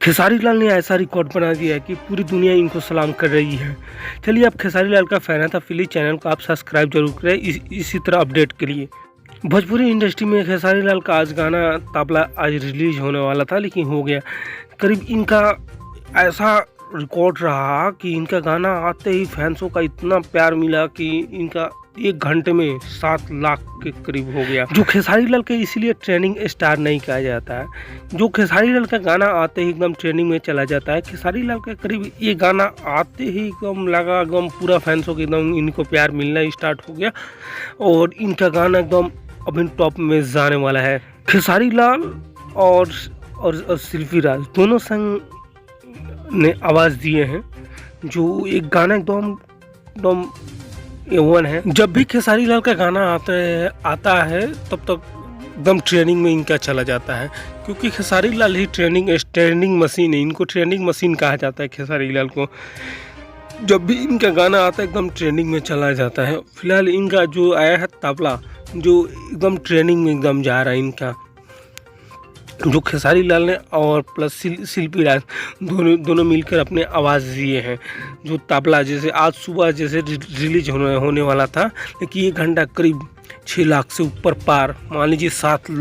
खेसारी लाल ने ऐसा रिकॉर्ड बना दिया है कि पूरी दुनिया इनको सलाम कर रही है। चलिए, आप खेसारी लाल का फ़ैन है तो प्लीज़ चैनल को आप सब्सक्राइब जरूर करें इसी तरह अपडेट के लिए। भोजपुरी इंडस्ट्री में खेसारी लाल का आज गाना तबला आज रिलीज होने वाला था, लेकिन हो गया। करीब इनका ऐसा रिकॉर्ड रहा कि इनका गाना आते ही फैंसों का इतना प्यार मिला कि इनका 1 घंटे में 7 लाख के करीब हो गया। जो खेसारी लाल के इसीलिए ट्रेंडिंग स्टार नहीं कहा जाता है। जो खेसारी लाल का गाना आते ही एकदम ट्रेंडिंग में चला जाता है। खेसारी लाल का करीब ये गाना आते ही एकदम लगा, एकदम पूरा फैंसों को एकदम इनको प्यार मिलना स्टार्ट हो गया और इनका गाना एकदम अभी टॉप में जाने वाला है। खेसारी लाल और शिल्पी राज दोनों संग ने आवाज़ दिए हैं, जो एक गाना एकदम A1 है। जब भी खेसारी लाल का गाना आता है तब तक एकदम ट्रेंडिंग में इनका चला जाता है, क्योंकि खेसारी लाल ही ट्रेंडिंग मशीन है। इनको ट्रेंडिंग मशीन कहा जाता है खेसारी लाल को। जब भी इनका गाना आता है एकदम ट्रेंडिंग में चला जाता है। फिलहाल इनका जो आया है तबला, जो एकदम ट्रेंडिंग में एकदम जा रहा है इनका, जो खेसारी लाल ने और प्लस शिल्पी राज दोनों मिलकर अपने आवाज़ दिए हैं। जो तबला जैसे आज सुबह जैसे रिलीज होने वाला था, लेकिन 1 घंटा करीब 6 लाख से ऊपर पार, मान लीजिए 7 लाख